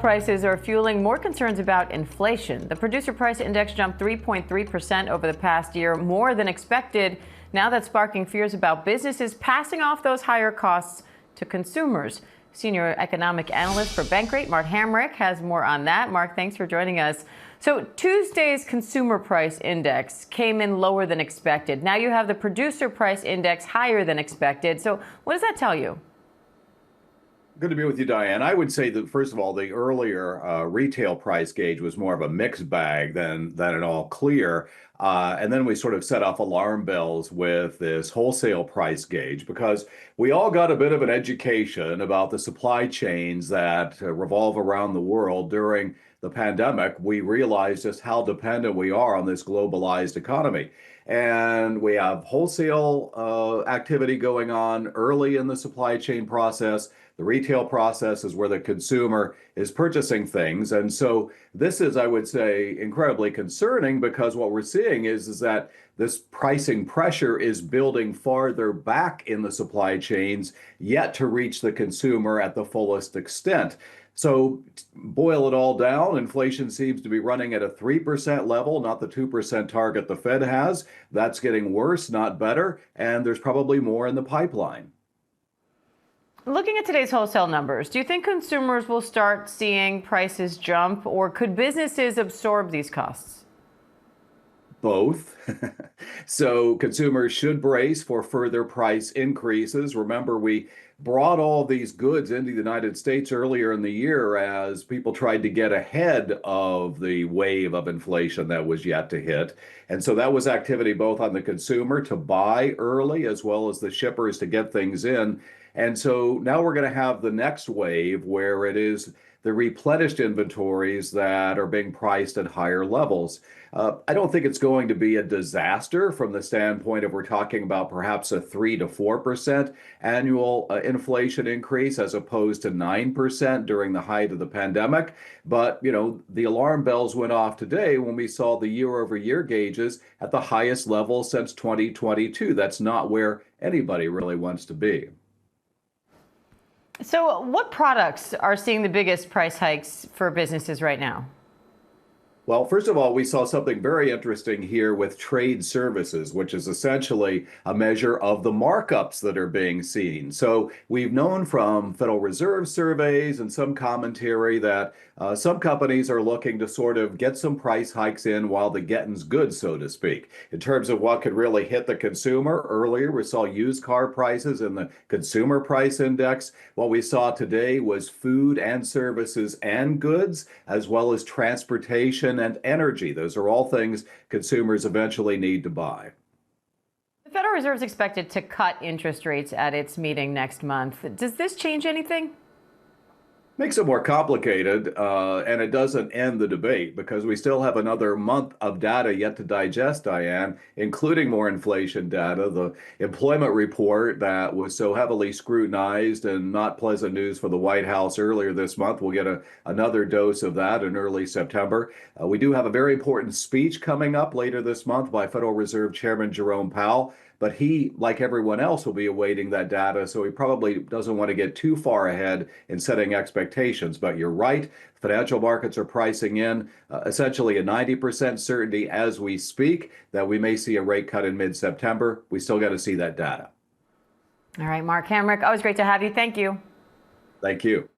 Prices are fueling more concerns about inflation. The producer price index jumped 3.3% over the past year, more than expected. Now that's sparking fears about businesses passing off those higher costs to consumers. Senior economic analyst for Bankrate, Mark Hamrick, has more on that. Mark, thanks for joining us. So Tuesday's consumer price index came in lower than expected. Now you have the producer price index higher than expected. So what does that tell you? Good to be with you, Diane. I would say that, first of all, the earlier retail price gauge was more of a mixed bag than an all clear. And then we sort of set off alarm bells with this wholesale price gauge because we all got a bit of an education about the supply chains that revolve around the world during the pandemic. We realized just how dependent we are on this globalized economy. And we have wholesale activity going on early in the supply chain process. The retail process is where the consumer is purchasing things. And so this is, I would say, incredibly concerning because what we're seeing is that this pricing pressure is building farther back in the supply chains, yet to reach the consumer at the fullest extent. So boil it all down, inflation seems to be running at a 3% level, not the 2% target the Fed has. That's getting worse, not better, and there's probably more in the pipeline. Looking at today's wholesale numbers, do you think consumers will start seeing prices jump, or could businesses absorb these costs? Both. So consumers should brace for further price increases. Remember, we brought all these goods into the United States earlier in the year as people tried to get ahead of the wave of inflation that was yet to hit. And so that was activity both on the consumer to buy early as well as the shippers to get things in. And so now we're going to have the next wave where it is the replenished inventories that are being priced at higher levels. I don't think it's going to be a disaster from the standpoint of we're talking about perhaps a 3 to 4% annual inflation increase as opposed to 9% during the height of the pandemic. But, the alarm bells went off today when we saw the year over year gauges at the highest level since 2022. That's not where anybody really wants to be. So what products are seeing the biggest price hikes for businesses right now? Well, first of all, we saw something very interesting here with trade services, which is essentially a measure of the markups that are being seen. So we've known from Federal Reserve surveys and some commentary that some companies are looking to sort of get some price hikes in while the getting's good, so to speak. In terms of what could really hit the consumer, earlier we saw used car prices in the consumer price index. What we saw today was food and services and goods, as well as transportation and energy. Those are all things consumers eventually need to buy. The Federal Reserve is expected to cut interest rates at its meeting next month. Does this change anything? Makes it more complicated, and it doesn't end the debate because we still have another month of data yet to digest, Diane, including more inflation data. The employment report that was so heavily scrutinized and not pleasant news for the White House earlier this month. We'll get another dose of that in early September. We do have a very important speech coming up later this month by Federal Reserve Chairman Jerome Powell. But he, like everyone else, will be awaiting that data, so he probably doesn't want to get too far ahead in setting expectations. But you're right, financial markets are pricing in essentially a 90% certainty as we speak that we may see a rate cut in mid-September. We still got to see that data. All right, Mark Hamrick, always great to have you. Thank you. Thank you.